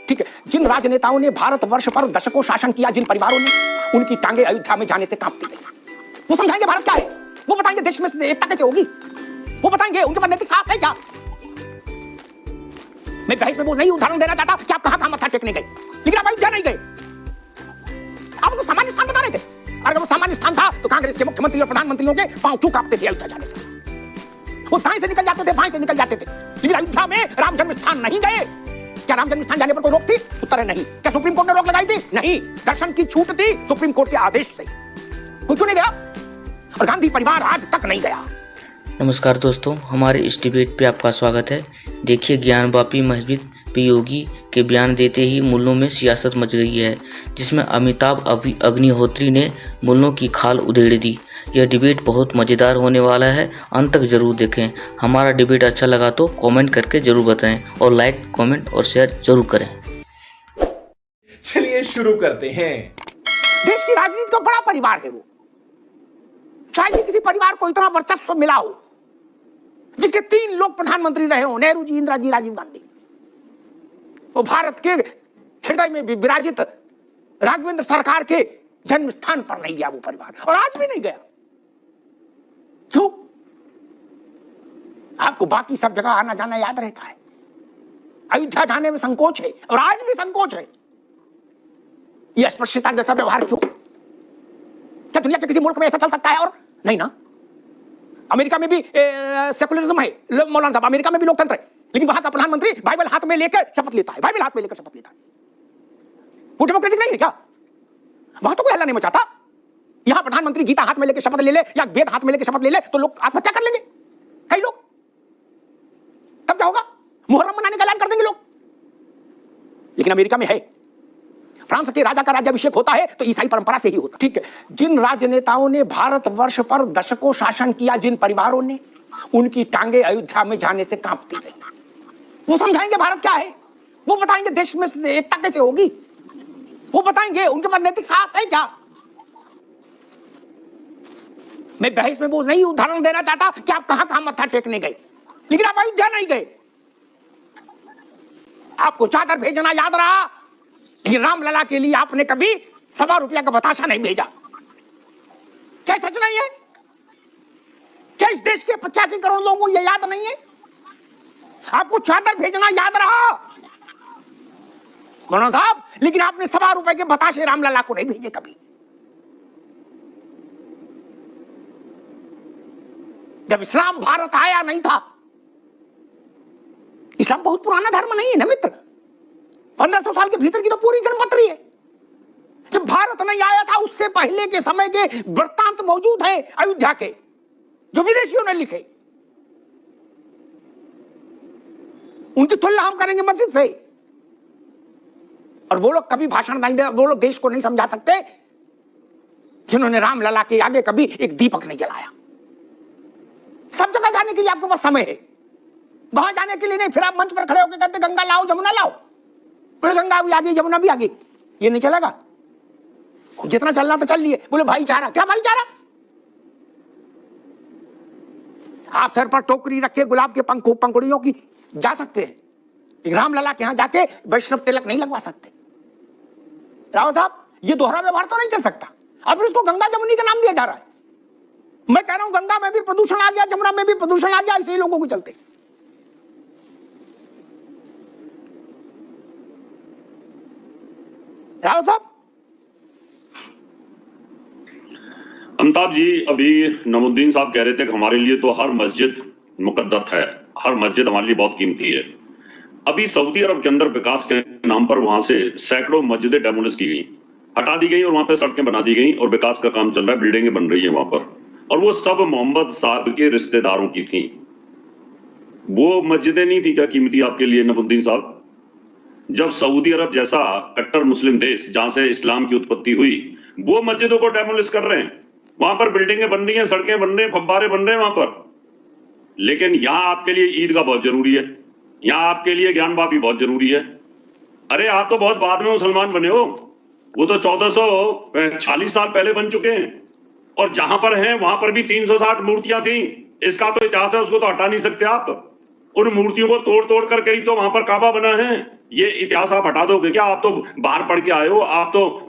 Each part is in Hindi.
ठीक है, जिन राजनेताओं ने भारतवर्ष पर दशकों शासन किया, जिन परिवारों ने, उनकी टांगे अयोध्या में जाने से कांपती गई। वो समझाएंगे भारत क्या है, वो बताएंगे देश में एकता कैसे होगी, वो बताएंगे उनके पास नैतिक साहस है क्या। मैं बहस में वो नहीं उदाहरण देना चाहता कि आप कहां मत्था टेकने गए, लेकिन आप अयोध्या नहीं गए, आप उनको सामान्य स्थान बता रहे थे। अगर वो सामान्य स्थान था तो कांग्रेस के मुख्यमंत्री और प्रधानमंत्रियों के पांव क्यों कांपते थे अयोध्या जाने से। वो दाएं से निकल जाते थे, बाएं से निकल जाते थे, लेकिन अयोध्या में राम जन्म स्थान नहीं गए। क्या राम जन्म स्थान जाने पर कोई रोक थी? उत्तर है नहीं। क्या सुप्रीम कोर्ट ने रोक लगाई थी? नहीं। दर्शन की छूट थी सुप्रीम कोर्ट के आदेश से। कोई क्यों नहीं गया? और गांधी परिवार आज तक नहीं गया। नमस्कार दोस्तों, हमारे इस डिबेट पे आपका स्वागत है। देखिए, ज्ञानवापी मस्जिद पे योगी के बयान देते ही मुल्लों में सियासत मच गई है, जिसमें अमिताभ अग्निहोत्री ने मुल्लों की खाल उधेड़ दी। यह डिबेट बहुत मज़ेदार होने वाला है, अंत तक जरूर देखें। हमारा डिबेट अच्छा लगा तो कमेंट करके जरूर बताएं और लाइक, कमेंट और शेयर जरूर करें। चलिए शुरू करते हैं। देश की राजनीति का बड़ा परिवार है वो, शायद किसी परिवार को इतना वर्चस्व मिला हो जिसके 3 लोग प्रधानमंत्री रहे हो, नेहरू जी, इंदिरा जी, राजीव गांधी। वो भारत के हृदय में भी विराजित राघवेंद्र सरकार के जन्म स्थान पर नहीं गया वो परिवार, और आज भी नहीं गया। क्यों? आपको बाकी सब जगह आना जाना याद रहता है, अयोध्या जाने में संकोच है, और आज भी संकोच है। यह अस्पृश्यता जैसा व्यवहार क्यों? क्या दुनिया के किसी मुल्क में ऐसा चल सकता है? और नहीं ना। अमेरिका में भी सेकुलरिज्म है, मौलाना साहब, अमेरिका में भी लोकतंत्र है, लेकिन वहां का प्रधानमंत्री बाइबल हाथ में लेकर शपथ लेता है, बाइबल हाथ में लेकर शपथ लेता है। वो डेमोक्रेटिक नहीं है क्या? वहां तो कोई हल्ला नहीं मचाता। यहां प्रधानमंत्री गीता हाथ में लेकर शपथ ले या वेद हाथ में लेकर शपथ ले तो लोग आत्महत्या कर लेंगे, कई लोग। तब क्या होगा? मुहर्रम मनाने का ऐलान कर देंगे लोग। लेकिन अमेरिका में है, फ्रांस के राजा का राज्याभिषेक होता है तो ईसाई परंपरा से ही होता। ठीक है, जिन राजनेताओं ने भारतवर्ष पर दशकों शासन किया, जिन परिवारों ने, उनकी टांगे अयोध्या में जाने से कांपती रही। वो समझाएंगे भारत क्या है, वो बताएंगे देश में एकता कैसे होगी, वो बताएंगे उनके पास नैतिक साहस है क्या। मैं बहस में वो नहीं उदाहरण देना चाहता कि आप कहां मत्था टेकने गए, लेकिन आप अयोध्या नहीं गए। आपको चादर भेजना याद रहा, लेकिन रामलला के लिए आपने कभी ₹1.25 का बताशा नहीं भेजा। क्या सच नहीं है? क्या इस देश के 85 करोड़ लोगों को यह याद नहीं है? आपको चादर भेजना याद रहा मौलाना साहब, लेकिन आपने ₹1.25 के बताशे रामलला को नहीं भेजे कभी। जब इस्लाम भारत आया नहीं था, इस्लाम बहुत पुराना धर्म नहीं है ना मित्र, 1500 साल के भीतर की तो पूरी जन्मपत्री है। जब भारत नहीं आया था उससे पहले के समय के वृत्तांत मौजूद हैं अयोध्या के, जो विदेशियों ने लिखे। उनकी तुलना हम करेंगे मस्जिद से, और वो लोग कभी भाषण नहीं दे, वो लोग देश को नहीं समझा सकते जिन्होंने रामलला के आगे कभी एक दीपक नहीं जलाया। सब जगह जाने के लिए आपके पास समय है, वहां जाने के लिए नहीं। फिर आप मंच पर खड़े होकर कहते गंगा लाओ, जमुना लाओ, बोले गंगा भी आ गई, जमुना भी आ गई, ये नहीं चलेगा। जितना चलना तो चल लिए। बोले भाईचारा, क्या भाईचारा? आप सर पर टोकरी रखे गुलाब के पंखुड़ियों की जा सकते हैं, रामलला के यहां जाके वैष्णव तिलक नहीं लगवा सकते। राव साहब, ये दोहरा व्यवहार तो नहीं चल सकता। अब उसको गंगा जमुनी का नाम दिया जा रहा है। मैं कह रहा हूं गंगा में भी प्रदूषण आ गया, जमुना में भी प्रदूषण आ गया, ऐसे लोगों को चलते। राव साहब, अमिताभ जी, अभी नमुद्दीन साहब कह रहे थे कि हमारे लिए तो हर मस्जिद मुकद्दस है, हर मस्जिद हमारे लिए बहुत कीमती है। अभी सऊदी अरब के अंदर विकास के नाम पर वहां से सैकड़ों मस्जिदें डेमोलिश की गई, हटा दी गई, और वहां पे सड़कें बना दी गई, और विकास का काम चल रहा है, बिल्डिंगें बन रही है वहां पर, और वो सब मोहम्मद साहब के रिश्तेदारों की थी। वो मस्जिदें नहीं थी क्या कीमती आपके लिए नमुद्दीन साहब? जब सऊदी अरब जैसा कट्टर मुस्लिम देश जहां से इस्लाम की उत्पत्ति हुई, वो मस्जिदों को डेमोलिश कर रहे हैं, वहां पर बिल्डिंगें बन रही हैं, सड़कें बन रही हैं, फव्वारे बन रहे हैं वहां पर। लेकिन यहां आपके लिए ईदगाह बहुत जरूरी है, यहां आपके लिए ज्ञानवापी बहुत जरूरी है। अरे आप तो बहुत बाद में मुसलमान बने हो, वो तो 1440 साल पहले बन चुके हैं, और जहां पर हैं वहां पर भी 360 मूर्तियां थी। इसका तो इतिहास है, उसको तो हटा नहीं सकते आप। उन मूर्तियों को तोड़ तोड़ कर कहीं तो वहां पर काबा बना है। ये इतिहास आप हटा दोगे क्या? आप तो बाहर पढ़ के आए हो, आप तो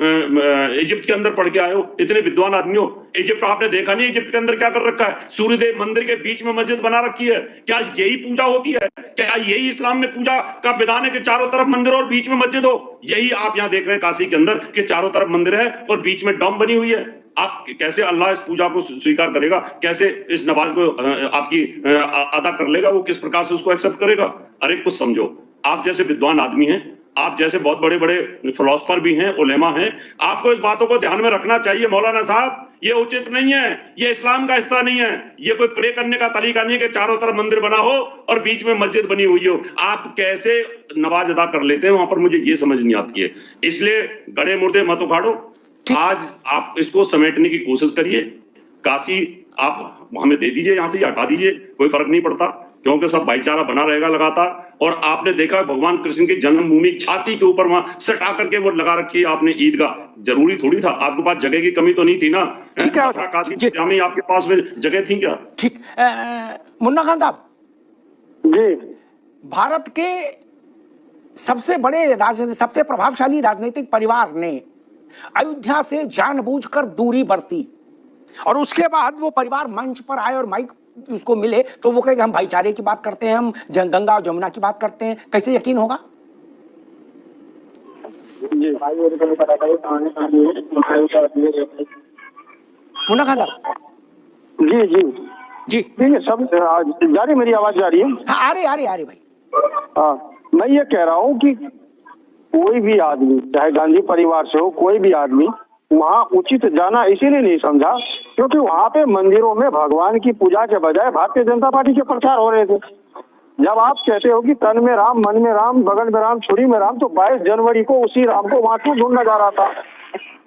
इजिप्ट के अंदर पढ़ के आए हो, इतने विद्वान आदमी हो। इजिप्ट आपने देखा नहीं इजिप्ट के अंदर क्या कर रखा है? सूर्यदेव मंदिर के बीच में मस्जिद बना रखी है। क्या यही पूजा होती है? क्या यही इस्लाम में पूजा का विधान है कि चारों तरफ मंदिर और बीच में मस्जिद हो? यही आप यहाँ देख रहे हैं काशी के अंदर कि चारों तरफ मंदिर है और बीच में डोम बनी हुई है। आप कैसे अल्लाह इस पूजा को स्वीकार करेगा? कैसे इस नमाज को आपकी अदा कर लेगा? वो किस प्रकार से उसको एक्सेप्ट करेगा? अरे कुछ समझो। आप जैसे विद्वान आदमी हैं, आप जैसे बहुत बड़े बड़े फिलोसफर भी हैं, उलेमा हैं, आपको इस बातों को ध्यान में रखना चाहिए मौलाना साहब। ये उचित नहीं है, ये इस्लाम का हिस्सा नहीं है। ये कोई प्रे करने का तरीका नहीं है कि चारों तरफ मंदिर बना हो और बीच में मस्जिद बनी हुई हो। आप कैसे नमाज अदा कर लेते हैं वहां पर, मुझे ये समझ नहीं आती है। इसलिए गड़े मुर्दे मत उखाड़ो। आज आप इसको समेटने की कोशिश करिए। काशी आप हमें दे दीजिए, यहां से हटा दीजिए, कोई फर्क नहीं पड़ता, क्योंकि सब भाईचारा बना रहेगा लगातार। और आपने देखा भगवान कृष्ण की जन्मभूमि छाती के ऊपर वहां सटा करके वो लगा रखी है आपने ईदगाह। जरूरी थोड़ी था? आपके पास जगह की कमी तो नहीं थी ना? ठीक है, काशी आपके पास में जगह थी क्या? ठीक। मुन्ना खान साहब जी, भारत के सबसे प्रभावशाली राजनीतिक परिवार ने अयोध्या से जानबूझकर दूरी बरती और उसके बाद वो परिवार मंच पर आए और माइक उसको मिले तो वो कहे कि हम भाईचारे की बात करते हैं, हम गंगा और जमुना की बात करते हैं। कैसे यकीन होगा? मुन्ना खान साहब जी जी जी ठीक है, सब जारी, मेरी आवाज जा रही है? हाँ, आ रही भाई। हाँ, मैं ये कह रहा हूँ कि कोई भी आदमी, चाहे गांधी परिवार से हो, कोई भी आदमी वहाँ उचित जाना इसीलिए नहीं समझा क्योंकि वहाँ पे मंदिरों में भगवान की पूजा के बजाय भारतीय जनता पार्टी के प्रचार हो रहे थे। जब आप कहते हो कि तन में राम, मन में राम, बगल में राम, छुरी में राम, तो 22 जनवरी को उसी राम को वहाँ क्यों ढूंढना जा रहा था?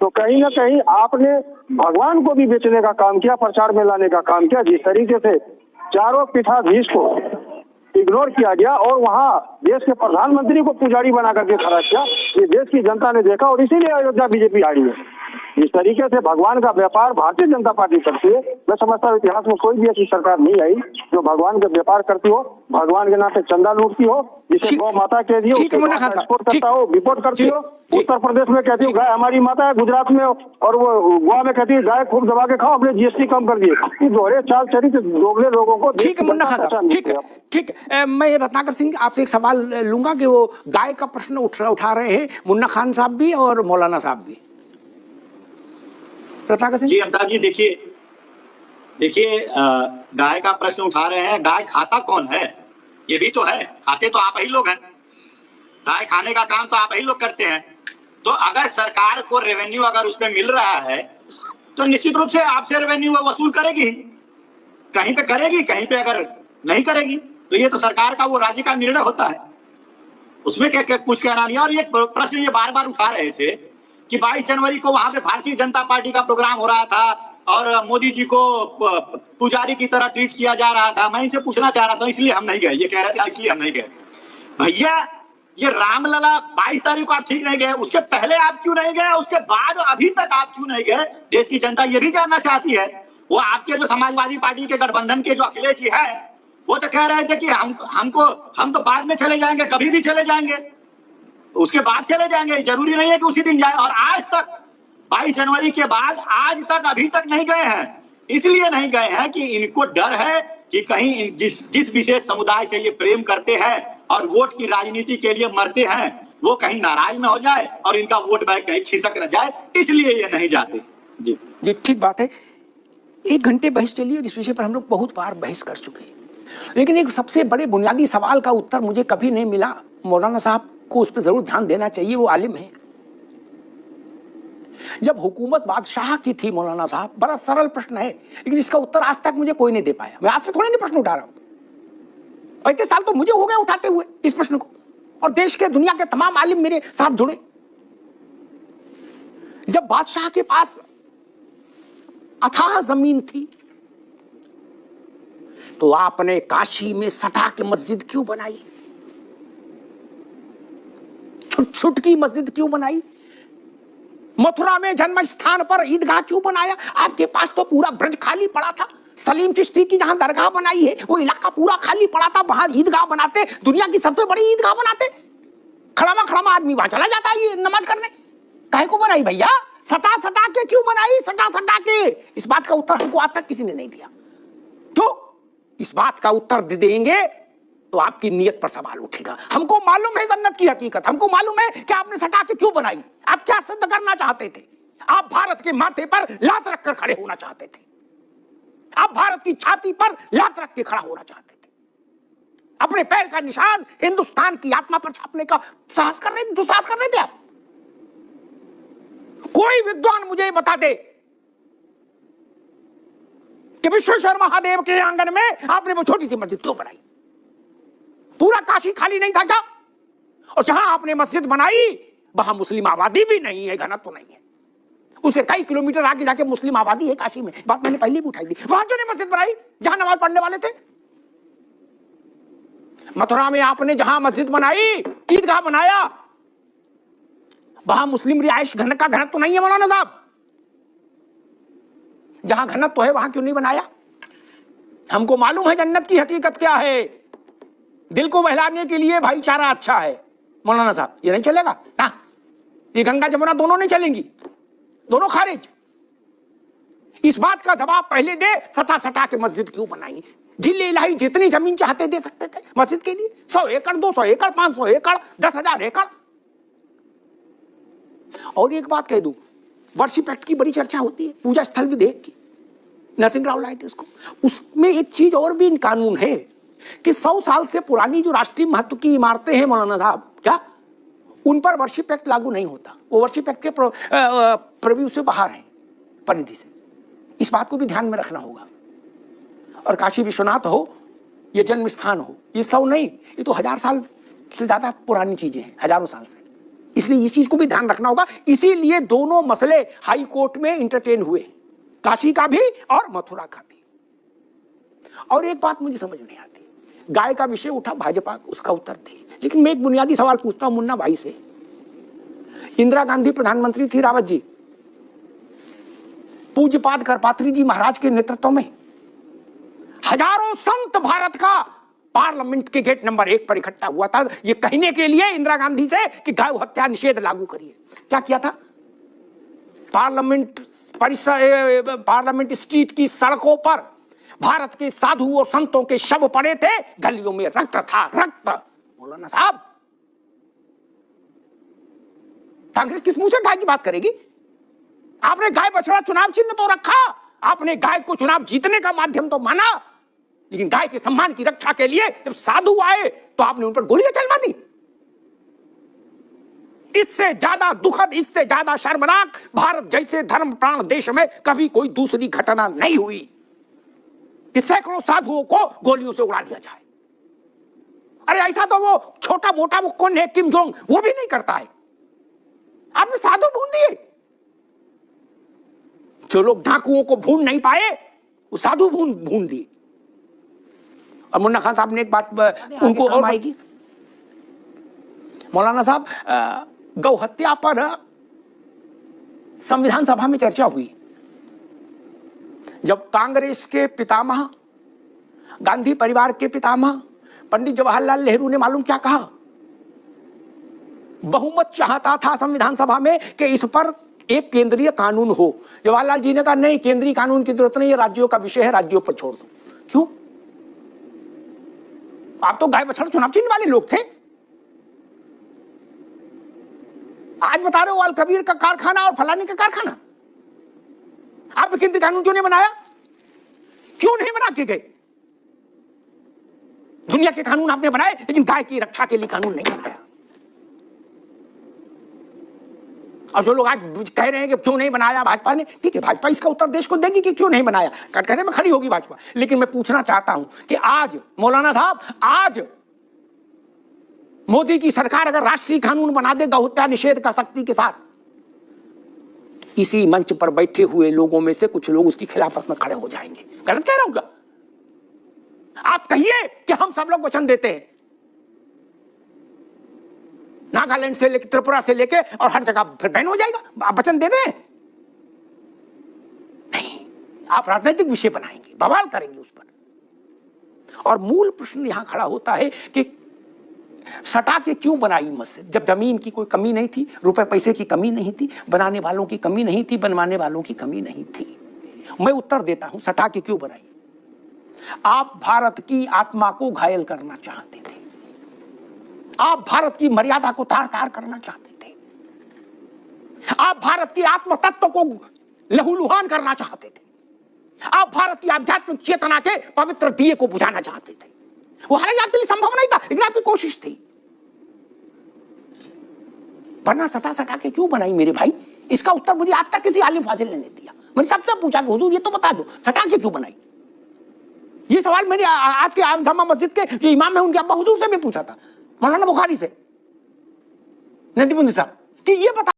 तो कहीं ना कहीं आपने भगवान को भी बेचने का काम किया, प्रचार में लाने का काम किया। जिस तरीके से चारों पीठाधीश को इग्नोर किया गया और वहाँ देश के प्रधानमंत्री को पुजारी बना करके खड़ा किया, ये देश की जनता ने देखा और इसीलिए अयोध्या बीजेपी हारी है। इस तरीके से भगवान का व्यापार भारतीय जनता पार्टी करती है। मैं समझता हूँ इतिहास में कोई भी ऐसी सरकार नहीं आई जो भगवान का व्यापार करती हो, भगवान के नाम पे चंदा लूटती हो, जिसे गौ माता कह दी हो, एक्सपोर्ट करता हो, विपोर्ट करती हो। उत्तर प्रदेश में कहती हो गाय हमारी माता है, गुजरात में और वो गोवा में कहती है गाय खूब दबा के खाओ, अपने जीएसटी कम कर दिए। ये दोहरे चाल चरित्र दोगले लोगों को। ठीक है मुन्ना खान साहब, ठीक। मैं रत्नाकर सिंह आपसे एक सवाल लूंगा कि वो गाय का प्रश्न उठा रहे हैं मुन्ना खान साहब भी और मौलाना साहब भी। रत्नाकर सिंह जी, अमिताभ जी, देखिए गाय का प्रश्न उठा रहे हैं। गाय खाता कौन है? ये भी तो है, खाते तो आप ही लोग हैं। गाय खाने का काम तो आप ही लोग करते हैं। तो अगर सरकार को रेवेन्यू अगर उस पर मिल रहा है तो निश्चित रूप से आपसे रेवेन्यू वसूल करेगी, कहीं पे करेगी, कहीं पे अगर नहीं करेगी तो ये तो सरकार का, वो राज्य का निर्णय होता है, उसमें क्या कुछ कहना नहीं। और ये प्रश्न ये बार बार उठा रहे थे कि 22 जनवरी को वहां पे भारतीय जनता पार्टी का प्रोग्राम हो रहा था और मोदी जी को पुजारी की तरह ट्रीट किया जा रहा था। मैं इनसे पूछना चाह रहा था, इसलिए हम नहीं गए, ये कह रहे थे इसलिए हम नहीं गए। भैया, ये रामलला 22 तारीख को आप ठीक नहीं गए, उसके पहले आप क्यों नहीं गए? उसके बाद अभी तक आप क्यों नहीं गए? देश की जनता ये भी जानना चाहती है। वो आपके जो समाजवादी पार्टी के गठबंधन के जो अखिलेश जी है, वो तो कह रहे थे कि हम तो बाद में चले जाएंगे, कभी भी चले जाएंगे, उसके बाद चले जाएंगे, जरूरी नहीं है कि उसी दिन जाए। और आज तक 22 जनवरी के बाद आज तक अभी तक नहीं गए हैं। इसलिए नहीं गए हैं कि इनको डर है कि कहीं जिस विशेष समुदाय से ये प्रेम करते हैं और वोट की राजनीति के लिए मरते हैं, वो कहीं नाराज न हो जाए और इनका वोट बैंक कहीं खिसक न जाए, इसलिए ये नहीं जाते। जी जी, ठीक बात है। 1 घंटे बहस चली और इस विषय पर हम लोग बहुत बार बहस कर चुके हैं, लेकिन एक सबसे बड़े बुनियादी सवाल का उत्तर मुझे कभी नहीं मिला। मौलाना साहब को उस पर जरूर ध्यान देना चाहिए, वो आलिम है। जब हुकूमत बादशाह की थी मौलाना साहब, बड़ा सरल प्रश्न है लेकिन इसका उत्तर आज तक मुझे कोई नहीं दे पाया। मैं आज से थोड़े नहीं प्रश्न उठा रहा हूं, 35 साल तो मुझे हो गए उठाते हुए इस प्रश्न को, और देश के दुनिया के तमाम आलिम मेरे साथ जुड़े। जब बादशाह के पास अथाह जमीन थी तो आपने काशी में सटा के मस्जिद क्यों बनाई? छुटकी मस्जिद क्यों बनाई? मथुरा में जन्म स्थान पर ईदगाह क्यों बनाया? आपके पास तो पूरा ब्रज खाली पड़ा था, सलीम चिश्ती की जहां दरगाह बनाई है वो इलाका पूरा खाली पड़ा था, वहां ईदगाह बनाते, दुनिया की सबसे बड़ी ईदगाह बनाते, खड़ामा खड़ामा आदमी वहां चला जाता है ये नमाज करने। काहे को बनाई भैया? सटा सटा के क्यों बनाई? सटा सटा के। इस बात का उत्तर हमको आज तक किसी ने नहीं दिया। क्यों? इस बात का उत्तर दे देंगे तो आपकी नीयत पर सवाल उठेगा। हमको मालूम है जन्नत की हकीकत, हमको मालूम है कि आपने सटा के क्यों बनाई, आप क्या सिद्ध करना चाहते थे। आप भारत के माथे पर लात रखकर खड़े होना चाहते थे, आप भारत की छाती पर लात रख के खड़ा होना चाहते थे, अपने पैर का निशान हिंदुस्तान की आत्मा पर छापने का साहस कर रहे, दुस्साहस कर रहे थे आप। कोई विद्वान मुझे बता दे कि विश्वेश्वर महादेव के आंगन में आपने वो छोटी सी मस्जिद क्यों बनाई? पूरा काशी खाली नहीं था क्या? और जहां आपने मस्जिद बनाई वहां मुस्लिम आबादी भी नहीं है, घनत्व तो नहीं है, उसे कई किलोमीटर आगे जाके मुस्लिम आबादी है काशी में। बात मैंने पहले भी उठाई थी। वहां क्यों नहीं मस्जिद बनाई जहां नमाज पढ़ने वाले थे? मथुरा में आपने जहां मस्जिद बनाई, ईदगाह बनाया, वहां मुस्लिम रिहाइश घन का घनत्व तो नहीं है मौलाना साहब। जहां घनत्व तो है वहां क्यों नहीं बनाया? हमको मालूम है जन्नत की हकीकत क्या है। दिल को बहलाने के लिए भाईचारा अच्छा है मौलाना साहब, ये नहीं चलेगा ना। ये गंगा जमुना दोनों नहीं चलेंगी, दोनों खारिज। इस बात का जवाब पहले दे, सटा सटा के मस्जिद क्यों बनाई? जिले इलाही जितनी जमीन चाहते दे सकते थे मस्जिद के लिए, 100 एकड़ 200 एकड़ 500 एकड़ 10,000 एकड़। और एक बात कह दूं, वर्शिप एक्ट की बड़ी चर्चा होती है, पूजा स्थल विधेयक की, नरसिंह राव लाए थे उसको। उसमें एक चीज और भी इन कानून है कि 100 साल से पुरानी जो राष्ट्रीय महत्व की इमारतें हैं मौलाना साहब, क्या उन पर वर्शिप एक्ट लागू नहीं होता? वो वर्शिप एक्ट के प्रव्यू से बाहर है, परिधि से। इस बात को भी ध्यान में रखना होगा। और काशी विश्वनाथ हो, ये जन्म स्थान हो, ये 100 नहीं, ये तो 1000 साल से ज्यादा पुरानी चीजें हैं, हजारों साल से। इसलिए इस चीज को भी ध्यान रखना होगा। इसीलिए दोनों मसले हाई कोर्ट में इंटरटेन हुए, काशी का भी और मथुरा का भी। और एक बात मुझे समझ नहीं आती, गाय का विषय उठा भाजपा, उसका उत्तर दे, लेकिन मैं एक बुनियादी सवाल पूछता हूं मुन्ना भाई से। इंदिरा गांधी प्रधानमंत्री थी, रावत जी, पूज्यपाद करपात्री जी महाराज के नेतृत्व में हजारों संत भारत का पार्लियामेंट के गेट नंबर 1 पर इकट्ठा हुआ था, ये कहने के लिए इंदिरा गांधी से कि गौ हत्या निषेध लागू करिए। क्या किया था? पार्लियामेंट परिसर, पार्लियामेंट स्ट्रीट की सड़कों पर भारत के साधु और संतों के शव पड़े थे, गलियों में रक्त था, रक्त। मौलाना साहब, कांग्रेस किस मुंह से गाय की बात करेगी? आपने गाय बछड़ा चुनाव चिन्ह तो रखा, आपने गाय को चुनाव जीतने का माध्यम तो माना, लेकिन गाय के सम्मान की रक्षा के लिए जब साधु आए तो आपने उन पर गोलियां चलवा दी। इससे ज्यादा दुखद, इससे ज्यादा शर्मनाक भारत जैसे धर्म प्राण देश में कभी कोई दूसरी घटना नहीं हुई कि सैकड़ों साधुओं को गोलियों से उड़ा दिया जाए। अरे ऐसा तो वो छोटा मोटा वो कौन है, किम जोंग, वो भी नहीं करता है। आपने साधु ढूंढ दिए। जो लोग डाकुओं को ढूंढ नहीं पाए, वो साधु ढूंढ दिए। और मुन्ना खान साहब ने एक बात उनको और आएगी, मौलाना साहब, गौ हत्या पर संविधान सभा में चर्चा हुई। जब कांग्रेस के पितामह, गांधी परिवार के पितामह पंडित जवाहरलाल नेहरू ने मालूम क्या कहा, बहुमत चाहता था संविधान सभा में कि इस पर एक केंद्रीय कानून हो। जवाहरलाल जी ने कहा नहीं, केंद्रीय कानून की जरूरत नहीं, ये राज्यों का विषय है, राज्यों पर छोड़ दो। क्यों? आप तो गाय बछड़ा चुनाव चिन्ह वाले लोग थे। आज बता रहे हो अल कबीर का कारखाना और फलाने का कारखाना, आपने केंद्रीय कानून क्यों नहीं बनाया? क्यों नहीं बना के गए? दुनिया के कानून आपने बनाए, लेकिन गाय की रक्षा के लिए कानून नहीं बनाया। और जो लोग आज कह रहे हैं कि क्यों नहीं बनाया भाजपा ने, ठीक है, भाजपा इसका उत्तर देश को देगी कि क्यों नहीं बनाया, कटघरे में खड़ी होगी भाजपा। लेकिन मैं पूछना चाहता हूं कि आज मौलाना साहब, आज मोदी की सरकार अगर राष्ट्रीय कानून बना दे गौ हत्या निषेध का सख्ती के साथ, इसी मंच पर बैठे हुए लोगों में से कुछ लोग उसकी खिलाफत में खड़े हो जाएंगे। गलत कह रहा हूं क्या? आप कहिए कि हम सब लोग वचन देते हैं, नागालैंड से लेकर त्रिपुरा से लेके और हर जगह फिर बैन हो जाएगा, आप वचन दे दें? नहीं, आप राजनीतिक विषय बनाएंगे, बवाल करेंगे उस पर। और मूल प्रश्न यहां खड़ा होता है कि सटा के क्यों बनाई मस्जिद, जब जमीन की कोई कमी नहीं थी, रुपए पैसे की कमी नहीं थी, बनाने वालों की कमी नहीं थी, बनवाने वालों की कमी नहीं थी। मैं उत्तर देता हूं, सटा के क्यों बनाई? आप भारत की आत्मा को घायल करना चाहते थे, आप भारत की मर्यादा को तार तार करना चाहते थे, आप भारत की आत्म तत्व को लहूलुहान करना चाहते थे, आप भारत की आध्यात्मिक चेतना के पवित्र दिए को बुझाना चाहते थे। वो हालांकि आपके लिए संभव नहीं था, लेकिन आपकी कोशिश थी। वरना सटा सटा के क्यों बनाई मेरे भाई? इसका उत्तर मुझे आज तक किसी आलिम फाजिल ने नहीं दिया। मैंने सबसे पूछा कि हुजूर ये तो बता दो, सटा के क्यों बनाई? ये सवाल मैंने आज के जामा मस्जिद के जो इमाम है उनके अब्बा हुजूर से भी पूछा था, मौलाना बुखारी से, नदीमुद्दीन साहब, कि ये बता